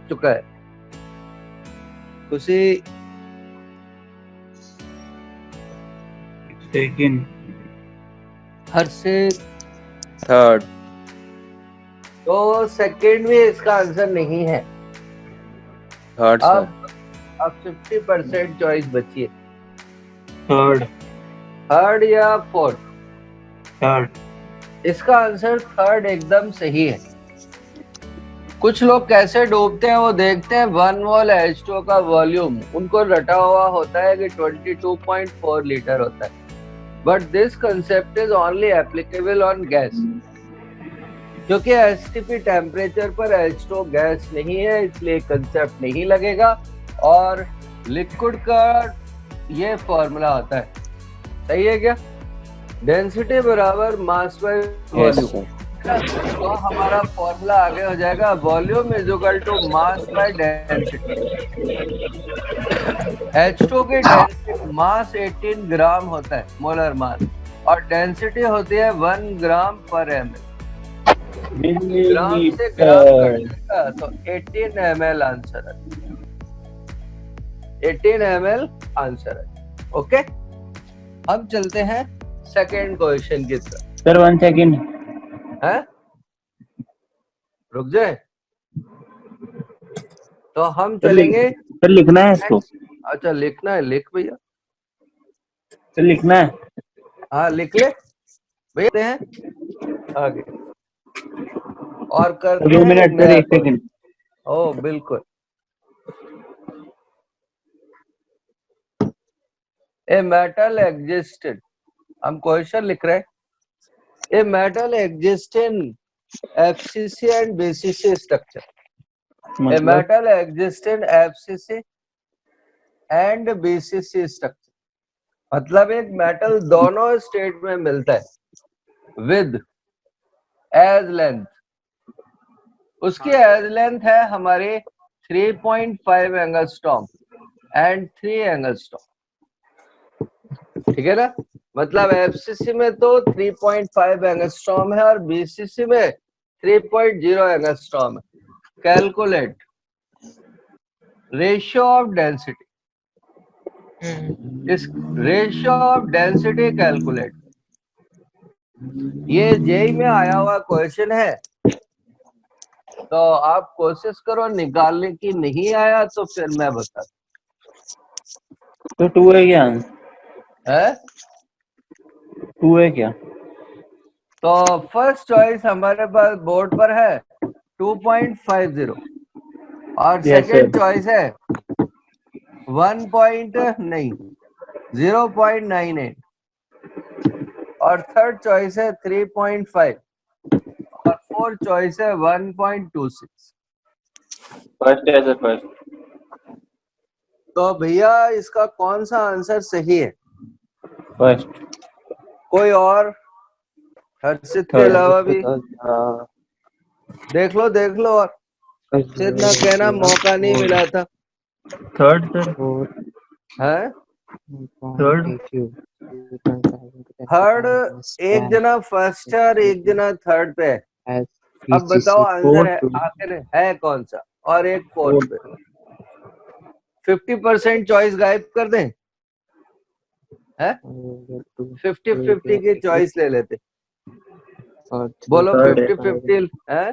चुका है। खुशी सेकंड, हर्षित थर्ड, तो सेकंड भी इसका आंसर नहीं है। Third sir. अब 50% चॉइस बची है। थर्ड, थर्ड या फोर्थ? थर्ड, इसका आंसर थर्ड एकदम सही है। कुछ लोग कैसे डूबते हैं वो देखते हैं 1 मोल H2O का वॉल्यूम उनको रटा हुआ होता है कि 22.4 लीटर होता है, but this concept is only applicable on gas. क्योंकि एसटीपी टेम्परेचर पर H2O गैस नहीं है इसलिए कंसेप्ट नहीं लगेगा, और लिक्विड का ये फॉर्मूला होता है। सही है क्या? डेंसिटी बराबर मास बाय वॉल्यूम। तो हमारा फॉर्मूला आगे हो जाएगा volume is equal to mass by density. H2O की डेंसिटी मास 18 ग्राम होता है, मोलर मास, और डेंसिटी होती है 1 ग्राम पर ml। ग्राम से ग्राम कट जाएगा तो 18 ml आंसर है। 18 ml आंसर है। ओके, हम चलते हैं सेकेंड क्वेश्चन की तरफ। सर 1 सेकंड है, रुक जाए तो हम चलेंगे। सर लिखना है इसको। अच्छा लिखना है, लिख भैया। सर लिखना है। हाँ लिख ले भैया हैं आगे, और करते 2 हैं मिनट सर, नया 1 सेकंड। ओ बिल्कुल। ए मेटल एग्जिस्टेड, हम क्वेश्चन लिख रहे हैं। A metal exist in FCC and BCC structure. A metal exist in FCC and BCC structure, मतलब एक मेटल दोनों स्टेट में मिलता है विद एज लेंथ। उसकी एज लेंथ है हमारी 3.5 एंगस्ट्रॉम एंड 3 एंगस्ट्रॉम। ठीक है ना? मतलब FCC में तो 3.5 एंगस्ट्रॉम है और BCC में 3.0 एंगस्ट्रॉम है। Calculate ratio of density. इस रेशियो ऑफ डेंसिटी कैलकुलेट, ये जेई में आया हुआ क्वेश्चन है, तो आप कोशिश करो निकालने की। नहीं आया तो फिर मैं बता। तो 2 है क्या? है 2 है क्या? तो फर्स्ट चॉइस हमारे पास बोर्ड पर है 2.50, और सेकेंड चॉइस है 0.98, और थर्ड चॉइस है 3.5, और फोर्थ चॉइस है 1.26। फर्स्ट है सर, फर्स्ट। तो भैया इसका कौन सा आंसर सही है? फर्स्ट। कोई और हर्षित के अलावा भी देख लो और इतना कहना मौका नहीं मिला था। Third sir. है थर्ड। थर्ड एक जना फर्स्ट है और एक जना थर्ड पे है। अब बताओ आंसर है आखिर है कौन सा, और एक फोर्थ पे। 50% चॉइस गायब कर दें? है 50-50 की चॉइस ले लेते। बोलो 50-50 है।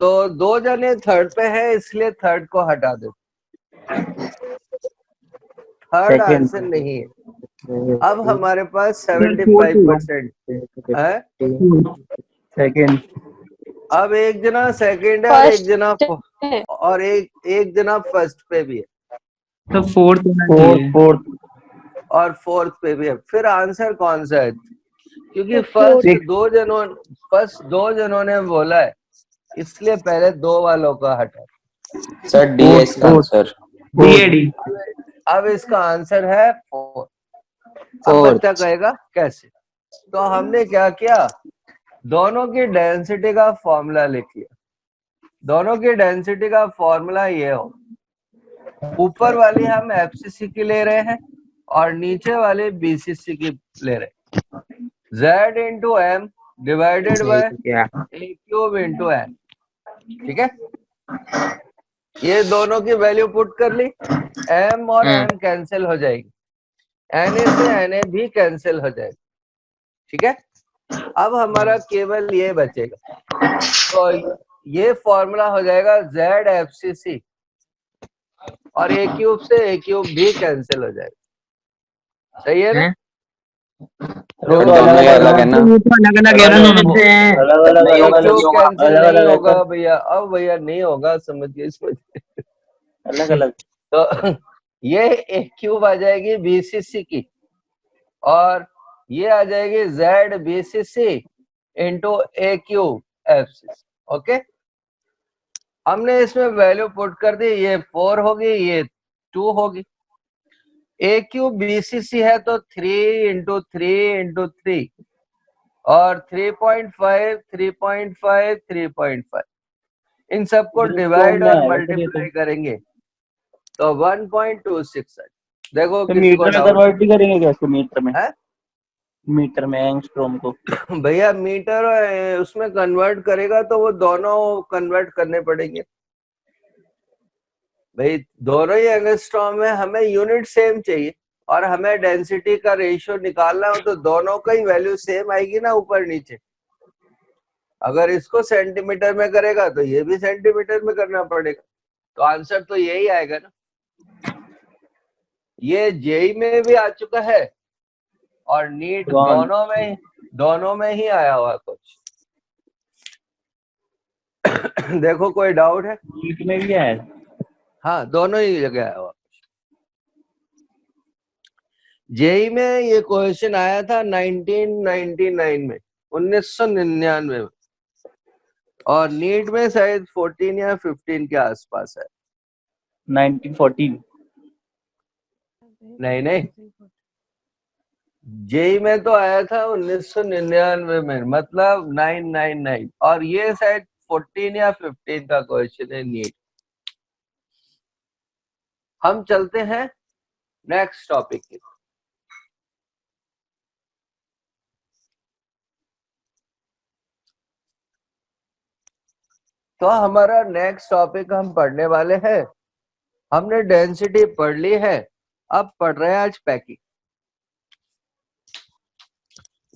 तो 2 जने थर्ड पे है इसलिए थर्ड को हटा दो। थर्ड आंसर नहीं है। अब हमारे पास 75% है। सेकंड। अब एक जना सेकंड है और एक जना और एक जना फर्स्ट पे भी है। तो फोर्थ और फोर्थ पे भी है। फिर आंसर कौन सा है? क्योंकि फर्स्ट दो जनों ने बोला है इसलिए पहले 2 वालों का हटा। सर डी है इसका आंसर। अब इसका आंसर है 4। अब बच्चा कहेगा कैसे? तो हमने क्या किया, दोनों की डेंसिटी का फॉर्मूला लिख लिया। दोनों की डेंसिटी का फॉर्मूला ये हो, ऊपर वाली हम FCC की ले रहे हैं और नीचे वाली BCC की ले रहे हैं। Z into M divided by A cube into N। ठीक है, ये दोनों की वैल्यू पुट कर ली, m और m कैंसिल हो जाएगी, Na से Na भी कैंसिल हो जाएगा। ठीक है, अब हमारा केवल ये बचेगा, तो ये फॉर्मूला हो जाएगा ZFCC, और a क्यूब से a क्यूब भी कैंसिल हो जाएगा। सही है ना? दोनों ही अलग है ना? अलग अलग है ना दोनों से। a क्यूब कैंसिल नहीं होगा भैया, अब भैया नहीं होगा, समझ गए इसमें। अलग अलग। तो ये a क्यूब आ जाएगी BCC की, और ये आ जाएगी ZBCC into a cube FCC। Okay, हमने इसमें वैल्यू पुट कर दी, ये 4 होगी, ये 2 होगी। a क्यूब BCC है तो 3 इंटू 3 इंटू 3, और 3.5 3.5 3.5, इन सबको डिवाइड और मल्टीप्लाई करेंगे तो 1.26 है। देखो तो किसी को मीटर में डाउट कन्वर्ट भी करेंगे क्या इसको? मीटर में है? मीटर में एंगस्ट्रॉम को भैया मीटर उसमें कन्वर्ट करेगा तो वो दोनों कन्वर्ट करने पड़ेंगे भाई, दोनों ही एंगस्ट्रॉम में हमें यूनिट सेम चाहिए, और हमें डेंसिटी का रेशियो निकालना हो तो दोनों का ही वैल्यू सेम आएगी ना, ऊपर नीचे। अगर इसको सेंटीमीटर में करेगा तो ये भी सेंटीमीटर में करना पड़ेगा, तो आंसर तो यही आएगा ना। ये जेई में भी आ चुका है और नीट दोनों में ही आया हुआ कुछ। देखो कोई डाउट है? नीट में भी है। हाँ, दोनों ही जगह आया हुआ। जेई में ये क्वेश्चन आया था 1999 में, 1999 में, और नीट में शायद 14 या 15 के आसपास है। 1914 नहीं, जेई में तो आया था 1999 में, मतलब 999, और ये शायद 14 या 15 का क्वेश्चन है नीट। हम चलते हैं नेक्स्ट टॉपिक की। तो हमारा नेक्स्ट टॉपिक हम पढ़ने वाले हैं, हमने डेंसिटी पढ़ ली है, अब पढ़ रहे हैं आज पैकिंग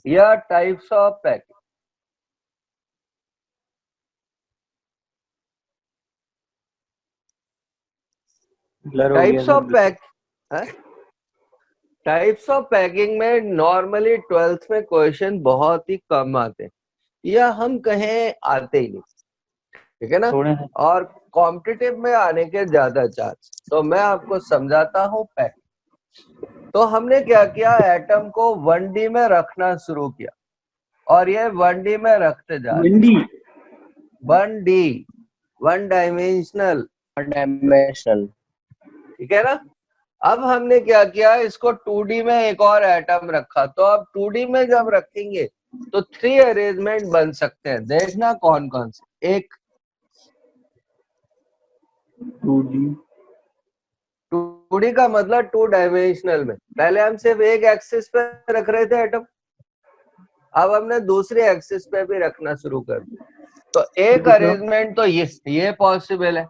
या types of packing. Types of types of packing में नॉर्मली 12th में क्वेश्चन बहुत ही कम आते हैं, या हम कहें आते ही नहीं, ठीक है ना, और कॉम्पिटिटिव में आने के ज्यादा चांस। तो मैं आपको समझाता हूँ पैकिंग। तो हमने क्या किया, एटम को 1D में रखना शुरू किया, और ये 1D में रखते जा रहे, 1D, वन डायमेंशनल, ठीक है ना। अब हमने क्या किया, इसको 2D में एक और एटम रखा, तो अब 2D में जब रखेंगे तो 3 अरेंजमेंट बन सकते हैं, देखना कौन कौन से। एक 2D का मतलब 2 डायमेंशनल में, पहले हम सिर्फ एक एक्सिस पे रख रहे थे एटम, अब हमने दूसरे एक्सिस पे भी रखना शुरू कर दिया। तो एक अरेंजमेंट तो ये पॉसिबल है,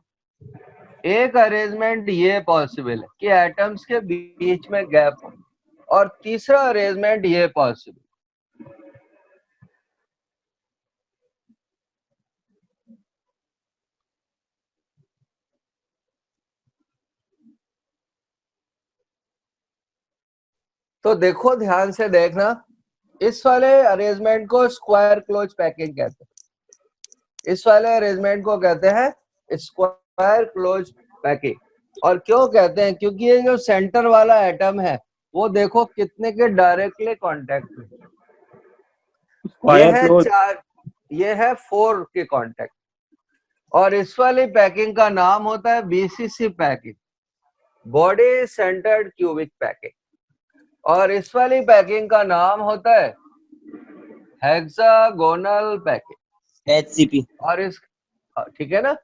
एक अरेंजमेंट ये पॉसिबल है कि एटम्स के बीच में गैप हो, और तीसरा अरेंजमेंट ये पॉसिबल। तो देखो ध्यान से देखना, इस वाले अरेंजमेंट को स्क्वायर क्लोज पैकिंग कहते हैं, इस वाले अरेंजमेंट को कहते हैं स्क्वायर क्लोज पैकिंग। और क्यों कहते हैं, क्योंकि ये जो सेंटर वाला एटम है वो देखो कितने के डायरेक्टली कांटेक्ट में, ये है 4, ये है 4 के कांटेक्ट, और इस वाली पैकिंग का नाम होता है BCC packing, body centred cubic packing, और इस वाली पैकिंग का नाम होता है हेक्सागोनल पैकिंग, HCP। और इस, ठीक है ना,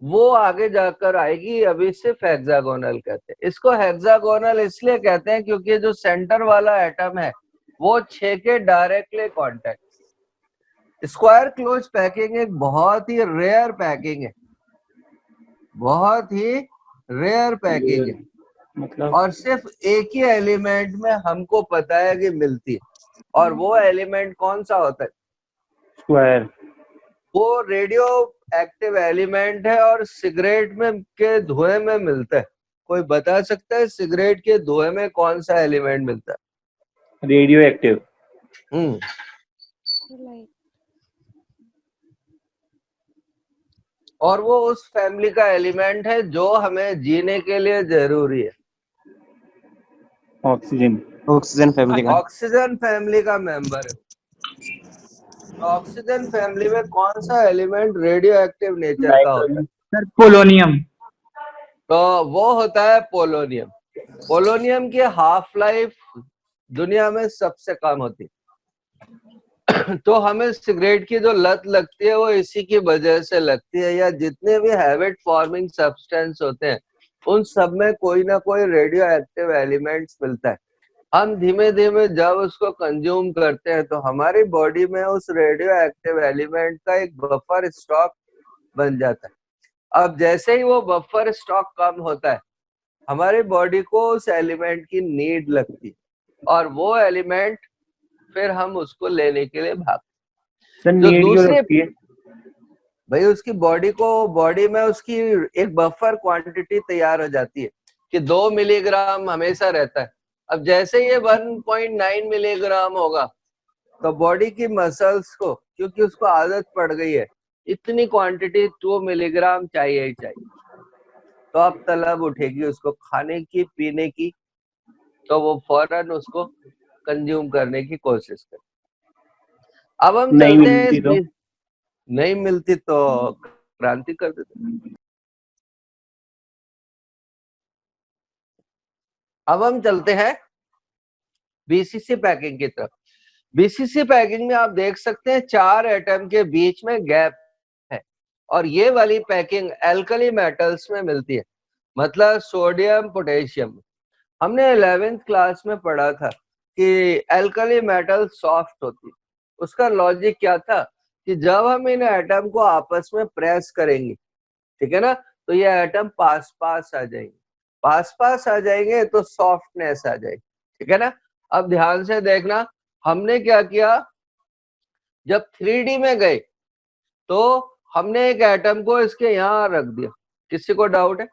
वो आगे जाकर आएगी, अभी सिर्फ हेक्सागोनल कहते हैं इसको। हेक्सागोनल इसलिए कहते हैं क्योंकि जो सेंटर वाला एटम है वो 6 के directly contact, square close packing एक बहुत ही रेयर पैकिंग है, बहुत ही रेयर पैकिंग है, मतलब और सिर्फ एक ही एलिमेंट में हमको पता है कि मिलती है, और वो एलिमेंट कौन सा होता है? स्क्वायर। वो रेडियो एक्टिव एलिमेंट है और सिगरेट में के धुएं में मिलता है। कोई बता सकता है सिगरेट के धुएं में कौन सा एलिमेंट मिलता है? Radio active. और वो उस फैमिली का एलिमेंट है जो हमें जीने के लिए जरूरी है। ऑक्सीजन। ऑक्सीजन फैमिली का। ऑक्सीजन फैमिली का मेंबर है। ऑक्सीजन फैमिली में कौन सा एलिमेंट रेडियो एक्टिव नेचर का होता है? Sir polonium. तो वो होता है पोलोनियम। पोलोनियम की हाफ लाइफ दुनिया में सबसे कम होती है। तो हमें सिगरेट की जो लत लगती है वो इसी की वजह से लगती है, या जितने भी हैबिट फॉर्मिंग सब्सटेंस होते हैं उन सब में कोई ना कोई रेडियो एक्टिव एलिमेंट्स मिलता है। हम धीमे धीमे जब उसको कंज्यूम करते हैं तो हमारी बॉडी में उस रेडियो एक्टिव एलिमेंट का एक बफर स्टॉक बन जाता है। अब जैसे ही वो बफर स्टॉक कम होता है हमारी बॉडी को उस एलिमेंट की नीड लगती है, और वो एलिमेंट फिर हम उसको लेने के लिए भागते सर हैं। जो नीड क्यों दूसरे लगती है? भाई उसकी बॉडी में उसकी एक बफर क्वांटिटी तैयार हो जाती है कि 2 मिलीग्राम हमेशा रहता है। अब जैसे ये 1.9 मिलीग्राम होगा तो बॉडी की मसल्स को, क्योंकि उसको आदत पड़ गई है, इतनी क्वांटिटी 2 मिलीग्राम चाहिए ही चाहिए, तो अब तलब उठेगी उसको खाने की पीने की, तो वो फौरन उसको कंज्यूम करने की कोशिश करे। अब हम नहीं चलते हैं मिलती तो? नहीं मिलती तो क्रांति कर देते। अब हम चलते हैं बीसीसी पैकिंग की तरफ। बीसीसी पैकिंग में आप देख सकते हैं 4 एटम के बीच में गैप है, और ये वाली पैकिंग एल्कली मेटल्स में मिलती है, मतलब सोडियम पोटेशियम। हमने 11th क्लास में पढ़ा था कि एल्कली मेटल सॉफ्ट होती है। उसका लॉजिक क्या था कि जब हम इन एटम को आपस में प्रेस करेंगे, ठीक है ना, तो ये एटम पास पास आ जाएंगे, पास पास आ जाएंगे तो सॉफ्टनेस आ जाएगी, ठीक है ना। अब ध्यान से देखना, हमने क्या किया, जब 3D में गए तो हमने एक एटम को इसके यहां रख दिया। किसी को डाउट है?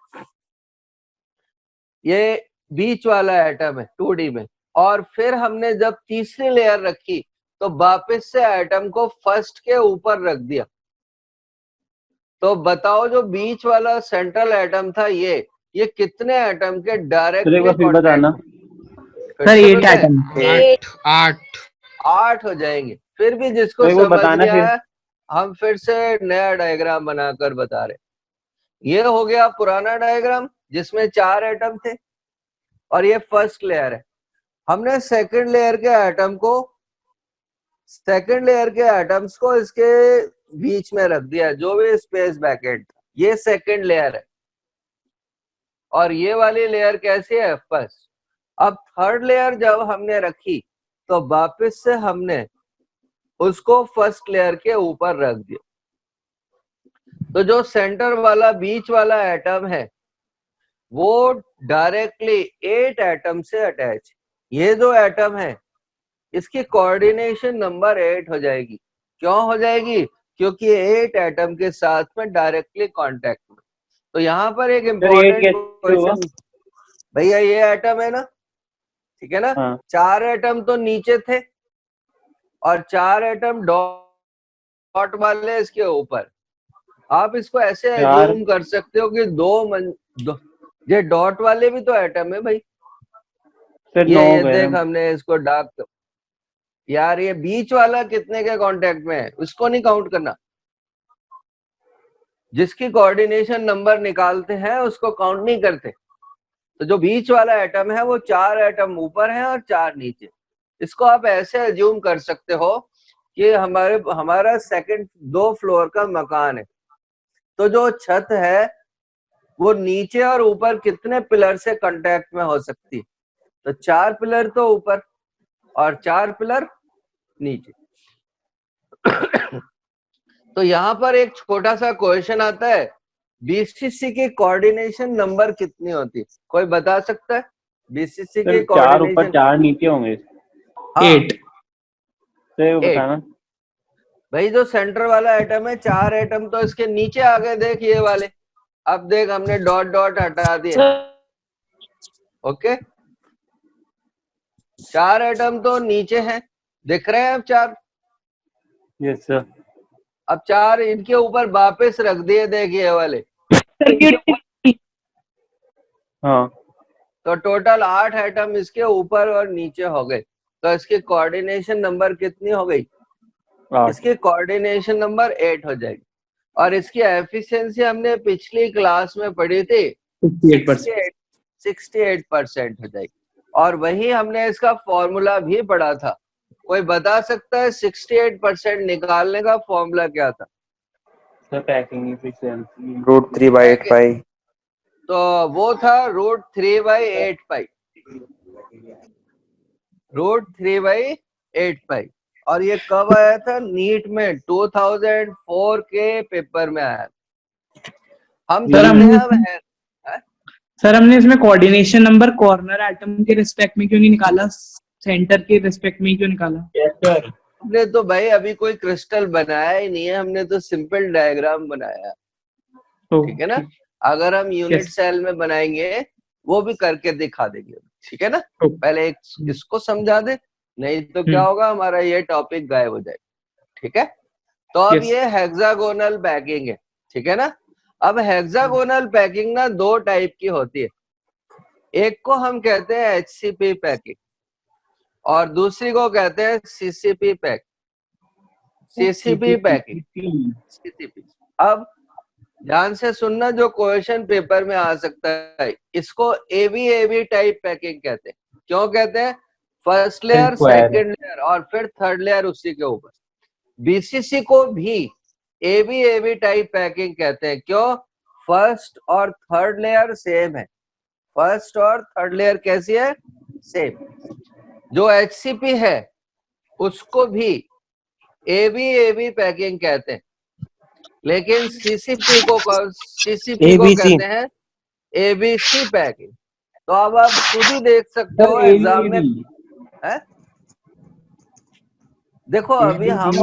ये बीच वाला एटम है 2D में, और फिर हमने जब तीसरी लेयर रखी तो वापस से एटम को फर्स्ट के ऊपर रख दिया। तो बताओ जो बीच वाला सेंट्रल एटम था ये कितने एटम के डायरेक्टली फिर बताना। Sir 8 atom. 8 हो जाएंगे। फिर भी जिसको तो वो समझ बताना नहीं फिर। आया, हम फिर से नया डायग्राम बनाकर बता रहे। ये हो गया पुराना डायग्राम जिसमें 4 एटम थे, और ये फर्स्ट लेयर है। हमने सेकंड लेयर के एटम्स को इसके बीच में रख दिया, जो भी स्पेस ब्रैकेट। ये सेकंड लेयर है, और ये वाली लेयर कैसी है? फर्स्ट। अब थर्ड लेयर जब हमने रखी तो वापस से हमने उसको फर्स्ट लेयर के ऊपर रख दिया। तो जो सेंटर वाला बीच वाला एटम है वो डायरेक्टली 8 एटम से अटैच। ये जो एटम है इसकी कोऑर्डिनेशन नंबर 8 हो जाएगी। क्यों हो जाएगी? क्योंकि 8 एटम के साथ में डायरेक्टली कांटेक्ट में। तो यहाँ पर एक इम्पोर्टेंट क्वेश्चन, भैया ये एटम है ना, ठीक है ना, हाँ। 4 एटम तो नीचे थे और 4 एटम डॉट वाले इसके ऊपर। आप इसको ऐसे एज्यूम कर सकते हो कि ये डॉट वाले भी तो एटम है भाई। ये देख, हमने इसको डार्क, यार ये बीच वाला कितने के कांटेक्ट में है उसको नहीं काउंट करना, जिसकी कोऑर्डिनेशन नंबर निकालते हैं उसको काउंट नहीं करते। तो जो बीच वाला एटम है वो 4 एटम ऊपर है और 4 नीचे। इसको आप ऐसे एज्यूम कर सकते हो कि हमारा सेकंड 2 फ्लोर का मकान है, तो जो छत है वो नीचे और ऊपर कितने पिलर से कांटेक्ट में हो सकती है? तो 4 पिलर तो ऊपर और 4 पिलर नीचे। तो यहाँ पर एक छोटा सा क्वेश्चन आता है, बीसीसी की कोऑर्डिनेशन नंबर कितनी होती है? कोई बता सकता है? बीसीसी की सर 4 ऊपर कोऑर्डिनेशन 4 नीचे होंगे। 8। तो Eight. बताना। भाई जो सेंटर वाला एटम है, 4 एटम तो इसके नीचे आ गए, देख ये वाले। अब देख हमने डॉट डॉट हटा दिए। ओके, 4 एटम तो नीचे हैं, दिख रहे हैं अब 4। Yes sir. अब 4 इनके ऊपर वापस रख दिए, देख ये वाले। हाँ तो टोटल 8 एटम इसके ऊपर और नीचे हो गए। तो इसकी कोऑर्डिनेशन नंबर कितनी हो गई? 8। इसकी कोऑर्डिनेशन नंबर 8 हो जाएगी। और इसकी एफिशिएंसी हमने पिछली क्लास में पढ़ी थी, 68%। 68% हो जाएगी। और वही हमने इसका फॉर्मूला भी पढ़ा था। कोई बता सकता है 68% निकालने का फॉर्मूला क्या था? सर पैकिंग एफिशिएंसी √3/8 पाई। तो वो था √3/8 पाई। √3/8 पाई। और ये कब आया था? नीट में 2004 के पेपर में आया। हम सर, जानते हैं हमने सर हमने इसमें कोऑर्डिनेशन नंबर कॉर्नर एटम के रिस्पेक्ट में क्यों नहीं निकाला, सेंटर के रिस्पेक्ट में क्यों निकाला? Yes sir. हमने तो भाई अभी कोई क्रिस्टल बनाया ही नहीं है, हमने तो सिंपल डायग्राम बनाया। ठीक है ना? अगर हम यूनिट सेल में बनाएंगे वो भी करके दिखा देंगे। ठीक है ना? पहले एक इसको समझा दे, नहीं तो क्या होगा, हमारा ये टॉपिक गायब हो जाएगा। ठीक है? तो अब ये हेक्सागोनल पैकिंग है। ठीक है ना? अब हेक्सागोनल पैकिंग ना 2 टाइप की होती है। एक को हम कहते हैं एचसीपी पैकिंग और दूसरी को कहते हैं CCP pack. CCP packing, CCP. अब ध्यान से सुनना, जो क्वेश्चन पेपर में आ सकता है, इसको एबी टाइप पैकिंग कहते हैं। क्यों कहते हैं? फर्स्ट लेयर, सेकंड लेयर और फिर थर्ड लेयर उसी के ऊपर। बीसीसी को भी एबी टाइप पैकिंग कहते हैं। क्यों? फर्स्ट और थर्ड लेयर सेम है। फर्स्ट और थर्ड लेयर कैसी है? सेम। जो एचसीपी है उसको भी एबी पैकिंग कहते हैं, लेकिन सीसीपी को कहते हैं एबीसी पैकिंग। तो अब आप खुद ही देख सकते हो एग्जाम में है? देखो अभी हम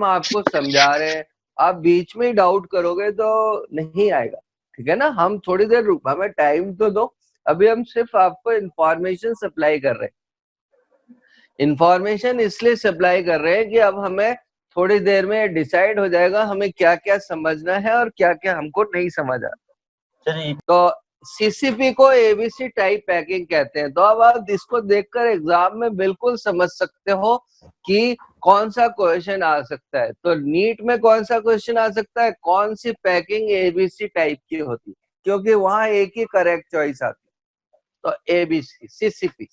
आपको समझा रहे हैं, आप बीच में ही डाउट करोगे तो नहीं आएगा। ठीक है ना? हम थोड़ी देर हमें टाइम तो दो। अभी हम सिर्फ आपको इंफॉर्मेशन सप्लाई कर रहे हैं। इंफॉर्मेशन इसलिए सप्लाई कर रहे हैं कि अब हमें थोड़ी देर में डिसाइड हो जाएगा हमें क्या क्या समझना है और क्या क्या हमको नहीं समझ आ। तो सीसीपी को एबीसी टाइप पैकिंग कहते हैं। तो अब आप इसको देखकर एग्जाम में बिल्कुल समझ सकते हो कि कौन सा क्वेश्चन आ सकता है। तो नीट में कौन सा क्वेश्चन आ सकता है, कौन सी पैकिंग एबीसी टाइप की होती है, क्योंकि वहां एक ही करेक्ट चॉइस आती है, तो एबीसी सीसीपी।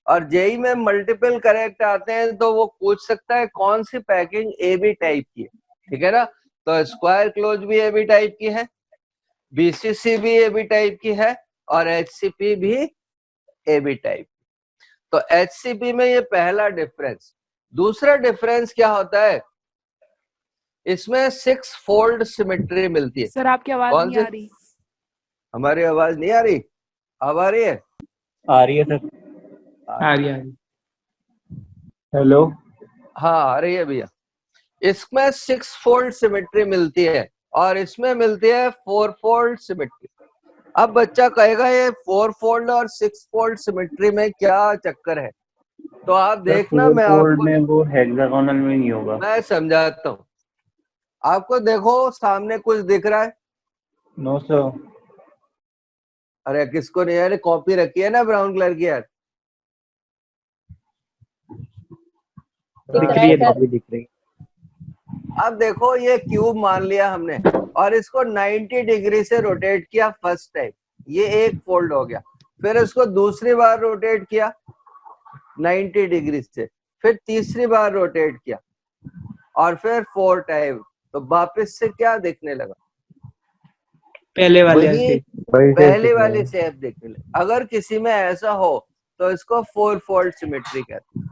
और जेई में मल्टीपल करेक्ट आते हैं तो वो पूछ सकता है कौन सी पैकिंग एबी टाइप की है। ठीक है ना? तो स्क्वायर क्लोज भी एबी टाइप की है, बीसीसी भी एबी टाइप की है और एचसीपी भी एबी टाइप। तो एचसीपी में ये पहला डिफरेंस। दूसरा डिफरेंस क्या होता है, इसमें 6 फोल्ड सिमेट्री मिलती है। सर आपकी आवाज नहीं आ रही। हमारी आवाज नहीं आ रही? अब आ रही है? आ रही है सर। आ रही है। हेलो। हाँ आ रही है भैया। इसमें 6 फोल्ड सिमेट्री मिलती है और इसमें मिलती है 4 फोल्ड सिमेट्री। अब बच्चा कहेगा ये 4 फोल्ड और 6 फोल्ड सिमेट्री में क्या चक्कर है? तो आप देखना, मैं आपको में वो हेक्सागोनल में नहीं होगा। मैं समझाता हूँ आपको। देखो सामने कुछ दिख रहा है? No sir. अरे किसको नहीं? यार कॉपी रखी है ना ब्राउन कलर की यार। दिख रही है, कॉपी दिख रही है। अब देखो ये क्यूब मान लिया हमने और इसको 90 डिग्री से रोटेट किया फर्स्ट टाइम, ये एक फोल्ड हो गया। फिर इसको दूसरी बार रोटेट किया 90 डिग्री से, फिर तीसरी बार रोटेट किया और फिर 4 टाइम। तो वापस से क्या देखने लगा? पहले वाले पहले वाली शेप देखने लगा। अगर किसी में ऐसा हो तो इसको 4 फोल्ड सिमेट्री कहते हैं।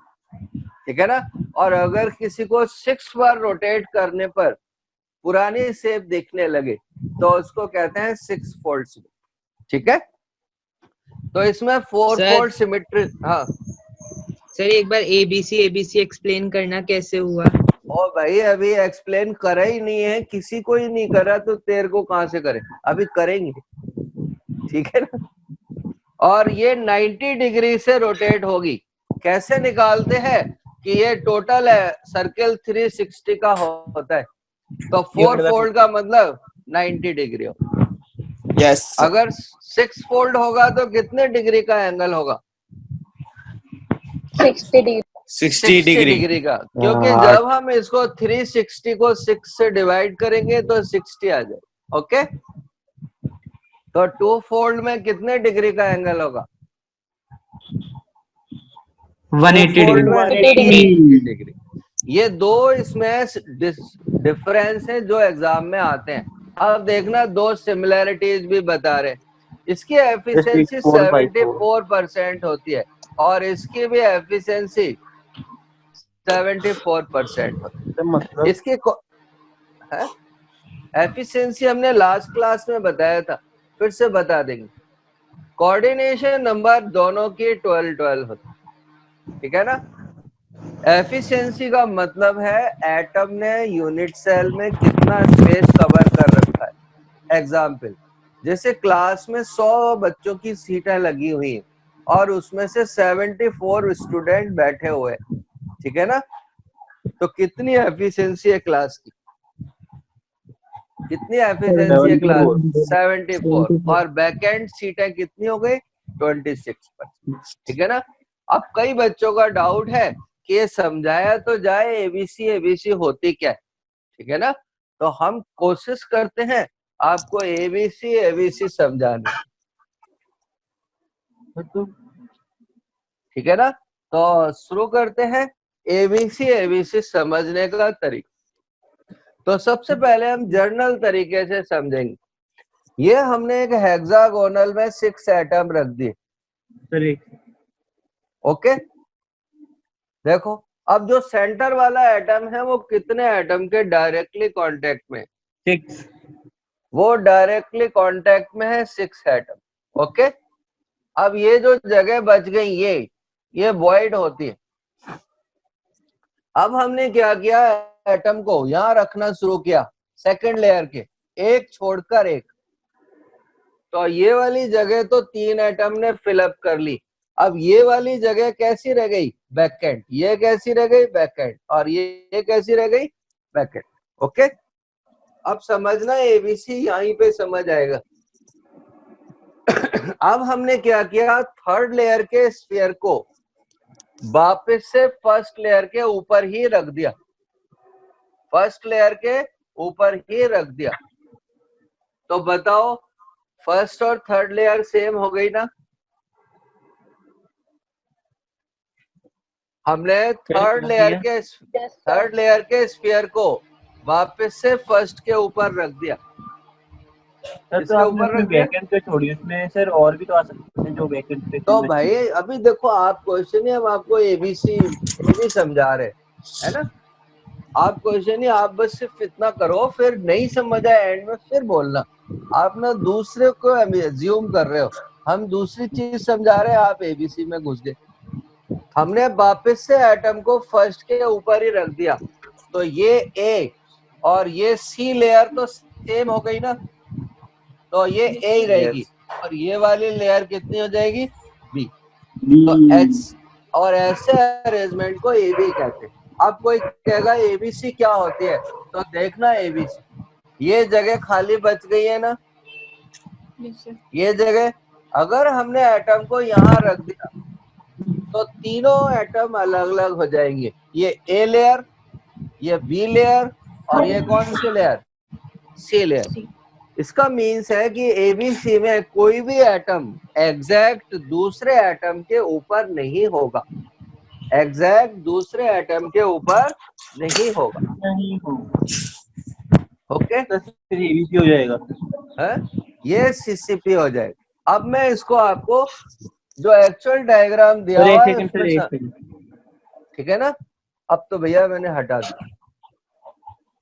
ठीक है ना। और अगर किसी को 6 बार रोटेट करने पर पुरानी शेप दिखने लगे तो उसको कहते हैं 6 फोल्ड सिमेट्री, ठीक है। तो इसमें 4 सर। फोल्ड सिमेट्री, हाँ सर एक बार एबीसी एक्सप्लेन करना कैसे हुआ? ओ भाई अभी एक्सप्लेन करा ही नहीं है, किसी को ही नहीं करा तो तेरे को कहां से करे, अभी करेंगे, ठीक है ना। और ये 90 डिग्री से रोटेट होगी। कैसे निकालते हैं कि ये टोटल है सर्कल 360 का होता है, तो 4 फोल्ड का मतलब 90 डिग्री होगा। यस अगर 6 फोल्ड होगा तो कितने डिग्री का एंगल होगा? 60 डिग्री डिग्री का, क्योंकि जब हम इसको 360 को 6 से डिवाइड करेंगे तो 60 आ जाए, ओके। तो 2 फोल्ड में कितने डिग्री का एंगल होगा? 180 डिग्री। ये दो इसमें डिफरेंस है जो एग्जाम में आते हैं। अब देखना दो सिमिलैरिटीज भी बता रहे, इसकी एफिशिएंसी 74% होती है और इसकी भी एफिशिएंसी 74% होती है। मतलब इसकी एफिशिएंसी हमने लास्ट क्लास में बताया था, फिर से बता देंगे। कोऑर्डिनेशन नंबर दोनों की 12 होती है, ठीक है ना। एफिशिएंसी का मतलब है एटम ने यूनिट सेल में कितना स्पेस कवर कर रखा है। एग्जाम्पल, जैसे क्लास में 100 बच्चों की सीटें लगी हुई हैं और उसमें से 74 स्टूडेंट बैठे हुए हैं, ठीक है ना। तो कितनी एफिशिएंसी है क्लास की? कितनी एफिशिएंसी है क्लास? 74। और बैक एंड सीटें कितनी हो गई? 26%, ठीक है ना। अब कई बच्चों का डाउट है कि ये समझाया तो जाए एबीसी होती क्या है, ठीक है ना। तो हम कोशिश करते हैं आपको एबीसी समझाने, ठीक है ना। तो शुरू करते हैं एबीसी समझने का तरीका। तो सबसे पहले हम जर्नल तरीके से समझेंगे। ये हमने एक हेक्सागोनल में 6 एटम रख दिए, ओके। देखो अब जो सेंटर वाला एटम है वो कितने एटम के डायरेक्टली कांटेक्ट में? 6। वो डायरेक्टली कांटेक्ट में है 6 एटम, ओके। अब ये जो जगह बच गई ये वॉइड होती है। अब हमने क्या किया, एटम को यहां रखना शुरू किया सेकंड लेयर के, एक छोड़कर एक। तो ये वाली जगह तो 3 एटम ने फिलअप कर ली। अब ये वाली जगह कैसी रह गई? बैकेंड। ये कैसी रह गई? बैकेंड। और ये कैसी रह गई? Backend, okay. अब समझना एबीसी यहीं पे समझ आएगा। अब हमने क्या किया, थर्ड लेयर के स्फीयर को वापस से फर्स्ट लेयर के ऊपर ही रख दिया, फर्स्ट लेयर के ऊपर ही रख दिया। तो बताओ फर्स्ट और थर्ड लेयर सेम हो गई ना? हमने थर्ड लेयर के स्फीयर को वापस से फर्स्ट के ऊपर रख दिया। सर तो आपने वैकेंट पे छोड़ी, उसमें सर और भी तो आ सकते हैं जो वैकेंट पे। तो भाई अभी देखो आप क्वेश्चन ही हम आपको एबीसी समझा रहे है ना। आप क्वेश्चन ही आप बस सिर्फ इतना करो, फिर नहीं समझ आए एंड में फिर बोलना। आप ना दूसरे को अज्यूम कर रहे हो, हम दूसरी चीज समझा रहे हैं, आप एबीसी में घुस गए। हमने वापस से एटम को फर्स्ट के ऊपर ही रख दिया, तो ये ए और ये सी लेयर तो सेम हो गई ना, तो ये ए ही रहेगी। और ये वाली लेयर कितनी हो जाएगी? बी। तो एच और ऐसे अरेंजमेंट को ए बी कहते हैं। अब कोई कहेगा एबीसी क्या होती है, तो देखना एबीसी, ये जगह खाली बच गई है ना, ये जगह अगर हमने एटम को यहाँ रख दिया तो तीनों एटम अलग अलग हो जाएंगे। ये ए लेयर, ये बी लेयर और ये कौन सी लेयर? सी लेयर। इसका मीन्स है कि एबीसी में कोई भी एटम एग्जैक्ट दूसरे एटम के ऊपर नहीं होगा, एग्जैक्ट दूसरे एटम के ऊपर नहीं होगा, ओके। तो फिर एबीसी हो जाएगा है, ये सीसीपी हो जाएगा। अब मैं इसको आपको जो एक्चुअल डायग्राम दिया हुआ है उसमें, ठीक है ना, अब तो भैया मैंने हटा दिया।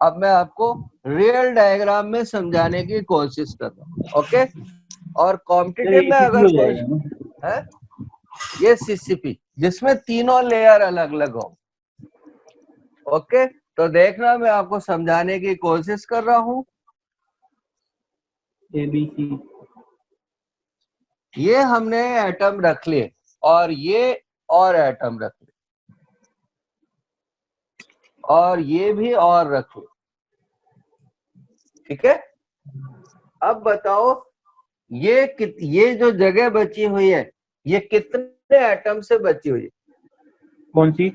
अब मैं आपको रियल डायग्राम में समझाने की कोशिश कर रहा हूँ, ओके। और कॉम्पिटिटिव में अगर कोई है ये सीसीपी जिसमें तीनों लेयर अलग अलग हो, ओके। तो देखना मैं आपको समझाने की कोशिश कर रहा हूँ। ABC ये हमने एटम रख लिए और ये और एटम रख लिए और ये भी और रख लिए, ठीक है। अब बताओ ये जो जगह बची हुई है ये कितने एटम से बची हुई है? कौन सी?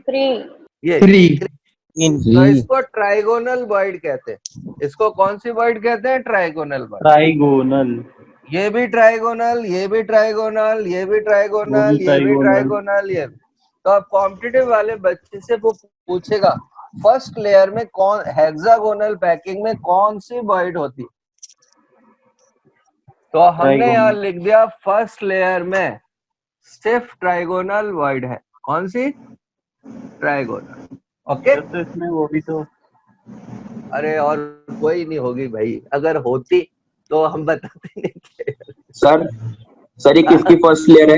ये 3 तो इसको ट्राइगोनल वॉइड कहते हैं। इसको कौन सी वॉइड कहते हैं? Trigonal void. ट्राइगोनल। ये भी ट्राइगोनल, ये भी ट्राइगोनल, ये भी ट्राइगोनल, ये भी ट्राइगोनल, ये। तो अब कॉम्पिटिटिव वाले बच्चे से वो पूछेगा फर्स्ट लेयर में कौन हेक्सागोनल पैकिंग में कौन सी वॉइड होती है? तो हमने यहाँ लिख दिया फर्स्ट लेयर में सिर्फ ट्राइगोनल वॉइड है। कौन सी? Trigonal, okay. तो इसमें वो भी तो, अरे और कोई नहीं होगी भाई, अगर होती तो हम बताते नहीं थे। सर ये किसकी फर्स्ट लेयर है?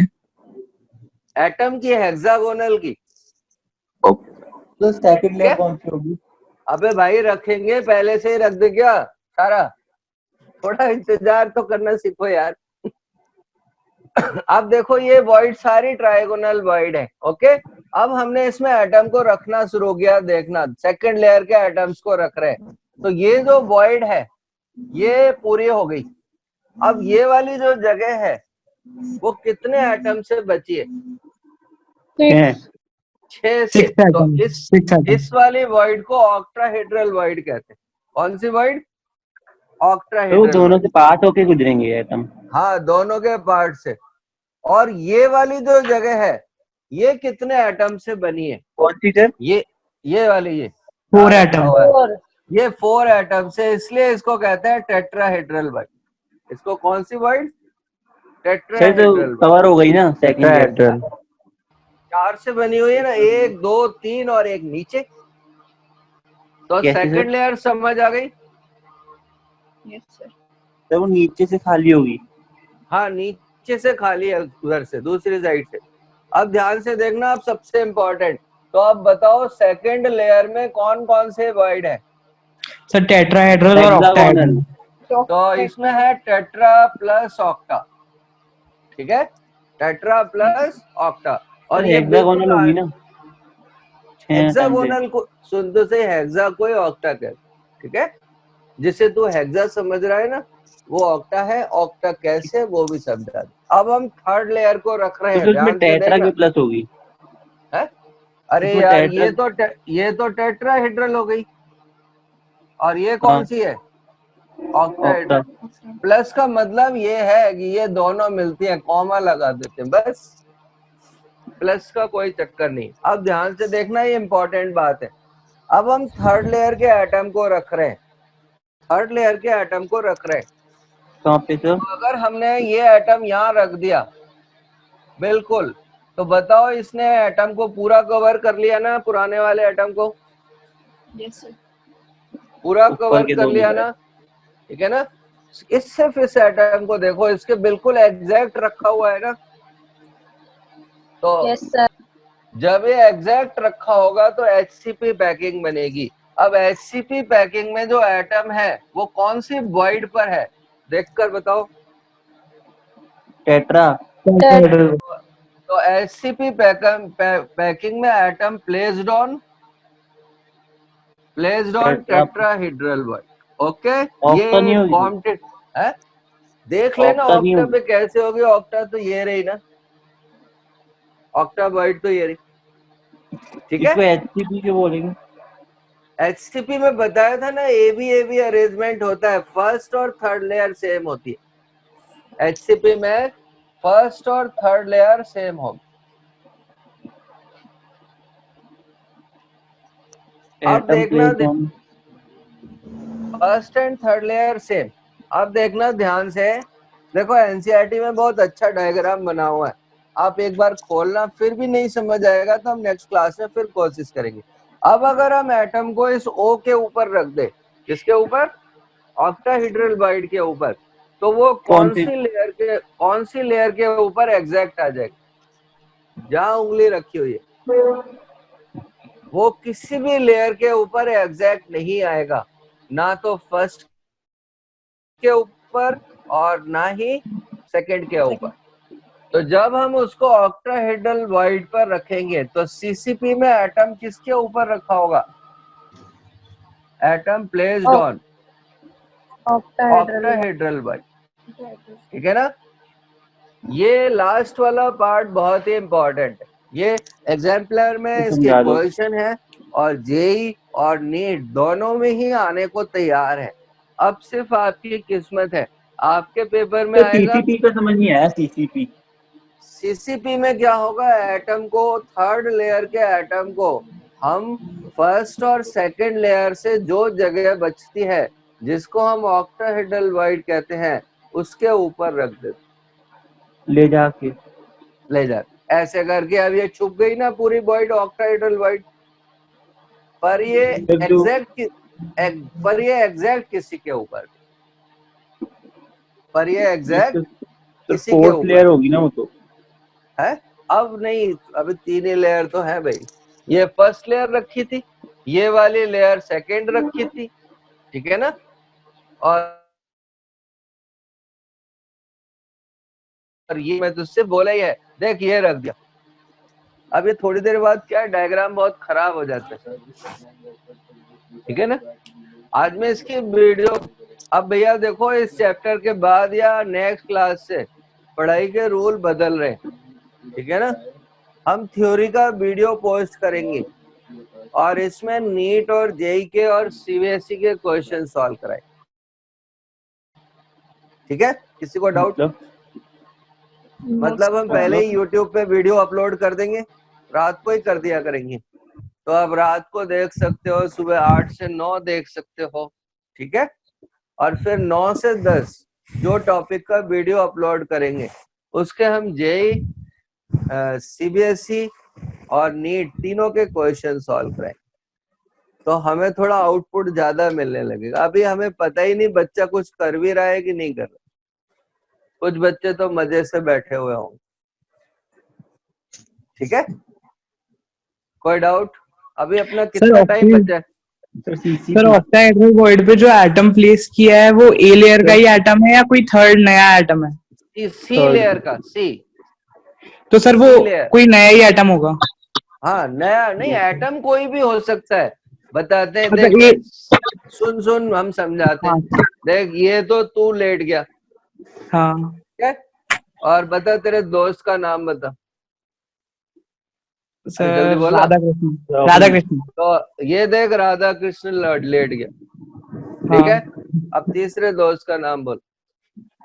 एटम की, हेक्सागोनल की। तो सेकंड लेयर कौन सी होगी? अबे भाई रखेंगे, पहले से ही रख दे क्या सारा? थोड़ा इंतजार तो करना सीखो यार। अब देखो ये वॉइड सारी ट्राइगोनल वॉइड है, ओके। अब हमने इसमें एटम को रखना शुरू किया। देखना सेकंड लेयर के एटम्स को रख रहे हैं, तो ये जो वॉइड है ये पूरी हो गई। अब ये वाली जो जगह है वो कितने एटम से बची है? 6 से। तो इस वाली वॉइड को ऑक्टाहेड्रल वॉइड कहते हैं। कौन सी वॉइड? ऑक्टाहेड्रल। तो दोनों से पार्ट होके गुजरेंगे एटम। हाँ, दोनों के पार्ट से। और ये वाली जो जगह है ये कितने एटम से बनी है? कौन सी सर? ये वाली, ये 4 एटम। ये 4 एटम से, इसलिए इसको कहते हैं टेट्राहेड्रल वॉइड। इसको कौन सी वॉइड? टेट्राहेड्रल। कवर हो गई ना सेकंड लेयर। 4 से बनी हुई है ना, 1 2 3 और एक नीचे। तो सेकंड लेयर समझ आ गई? Yes sir. तो वो नीचे से खाली होगी। हाँ, नीचे से खाली है, उधर से दूसरी साइड से। अब ध्यान से देखना, अब सबसे इम्पोर्टेंट। तो अब बताओ सेकंड लेयर में कौन कौन से वॉइड है? सर टेट्राहेड्रल और ऑक्टाहेड्रल। तो इसमें है टेट्रा प्लस ऑक्टा, ठीक है। Tetra plus octa. और ये हेक्सागोनल होगी ना? हेक्सागोनल को सुन तो सही, हेक्सा को ही ऑक्टा कहते, ठीक है। जिसे तू हेक्सा समझ रहा है ना वो ऑक्टा है। ऑक्टा कैसे वो भी समझा दे। अब हम थर्ड लेयर को रख रहे हैं, ध्यान से देखना। प्लस होगी है? अरे यार ये तो टेट्राहेड्रल हो गई। और ये कौन सी है? ऑक्टाहेड्रल। प्लस का मतलब ये है कि ये दोनों मिलती हैं, कॉमा लगा देते हैं बस। प्लस का कोई चक्कर नहीं। अब ध्यान से देखना, ये इंपॉर्टेंट बात है। अब हम थर्ड लेयर के एटम को रख रहे हैं। थर्ड लेयर के एटम को रख रहे हैं। कहाँ पे सर? तो अगर हमने ये एटम यहाँ रख दिया बिल्कुल, तो बताओ इसने एटम को पूरा कवर कर लिया ना? पुराने वाले एटम को यस सर। पूरा कवर कर लिया ना, ठीक है ना। सिर्फ इस एटम को देखो, इसके बिल्कुल एग्जैक्ट रखा हुआ है ना। तो यस सर। जब ये एग्जैक्ट रखा होगा तो HCP पैकिंग बनेगी। अब HCP पैकिंग में जो एटम है वो कौन सी वॉइड पर है? देखकर बताओ। टेट्रा। तो HCP पैकिंग में atom placed on tetrahedral void, okay. ये कॉम्पिटेट है। देख लेना ऑक्टा पे कैसे होगी। ऑक्टा तो ये रही ना, ऑक्टा वॉइड तो ये रही, ठीक है। HCP क्यों बोलेंगे? HCP में बताया था ना, AB अरेंजमेंट होता है, फर्स्ट और थर्ड लेयर सेम होती है। HCP में फर्स्ट और थर्ड लेयर सेम होगी। अब देखना first and third layer same. अब देखना ध्यान से, देखो NCERT में बहुत अच्छा डायग्राम बना हुआ है। आप एक बार खोलना, फिर भी नहीं समझ आएगा तो हम नेक्स्ट क्लास में फिर कोशिश करेंगे। अब अगर हम एटम को इस O के ऊपर रख दे, किसके ऊपर? ऑक्टाहेड्रल वाइड के ऊपर, तो वो कौन सी लेयर के ऊपर एग्जैक्ट आ जाएगा? जहां उंगली रखी हुई है वो किसी भी लेयर के ऊपर एग्जैक्ट नहीं आएगा, ना तो फर्स्ट के ऊपर और ना ही सेकंड के ऊपर। तो जब हम उसको ऑक्टाहेड्रल वाइड पर रखेंगे तो सीसीपी में एटम किसके ऊपर रखा होगा? Atom placed on octahedral wide, ठीक है ना? ये लास्ट वाला पार्ट बहुत ही इंपॉर्टेंट है, ये एग्जाम्पलर में इसके क्वेश्चन है और जेई और नीट दोनों में ही आने को तैयार है। अब सिर्फ आपकी किस्मत है, आपके पेपर में आएगा। सीसीपी का समझ नहीं आया। सीसीपी में क्या होगा? एटम को, थर्ड लेयर के एटम को हम फर्स्ट और सेकंड लेयर से जो जगह बचती है, जिसको हम ऑक्टाहेड्रल वाइड कहते हैं, उसके ऊपर रख देते, ले जा ऐसे करके। अब ये छुप गई ना पूरी वाइड, ऑक्टाहेड्रल वाइड, पर ये एग्जैक्ट किसी के ऊपर, पर ये एग्जैक्ट किसी के ऊपर लेयर होगी ना वो तो है। अब नहीं, अभी 3 ही लेयर तो है भाई। ये फर्स्ट लेयर रखी थी, ये वाली लेयर सेकंड रखी थी, ठीक है ना? और ये मैं तुझसे बोला ही है, देख ये रख दिया। अब ये थोड़ी देर बाद क्या, डायग्राम बहुत खराब हो जाता है, ठीक है ना? आज मैं इसकी वीडियो, अब भैया देखो इस चैप्टर के बाद या नेक्स्ट क्लास से पढ़ाई के रूल बदल रहे हैं, ठीक है ना? हम थ्योरी का वीडियो पोस्ट करेंगे और इसमें नीट और जेई के और सीबीएसई के क्वेश्चन सॉल्व कराए, ठीक है? किसी को डाउट? मतलब हम पहले ही यूट्यूब पे वीडियो अपलोड कर देंगे, रात को ही कर दिया करेंगे, तो अब रात को देख सकते हो, सुबह 8 से 9 देख सकते हो, ठीक है? और फिर 9 से 10 जो टॉपिक का वीडियो अपलोड करेंगे उसके हम जेई, सीबीएसई और नीट तीनों के क्वेश्चन सॉल्व कराएंगे, तो हमें थोड़ा आउटपुट ज्यादा मिलने लगेगा। अभी हमें पता ही नहीं बच्चा कुछ कर भी रहा है कि नहीं कर रहा, कुछ बच्चे तो मजे से बैठे हुए होंगे, ठीक है? कोई डाउट? अभी अपना कितना टाइम बचा है? सर ऑक्टाहेड्रल वाइड पे जो एटम प्लेस किया है वो ए लेयर का ही एटम है या कोई थर्ड नया एटम है? सी लेयर का, सी। तो सर वो कोई नया ही एटम होगा? हाँ, नया नहीं, एटम कोई भी हो सकता है, बताते हैं। देख सुन हम समझाते हैं। देख ये तो तू लेट गया, हाँ, क्या? और बता तेरे दोस्त का नाम बता सर। राधा कृष्ण। तो ये देख राधा कृष्ण लेट गया, ठीक है? अब तीसरे दोस्त का नाम बोल।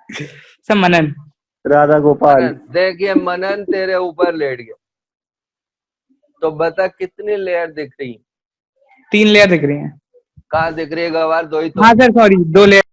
सर मनन। राधा गोपाल। देख ये मनन तेरे ऊपर लेट गया, तो बता कितनी लेयर दिख रही है? 3 लेयर दिख रही है। कहाँ दिख रही है गवार? 2 ही तो। हाँ सर, सॉरी 2 लेयर।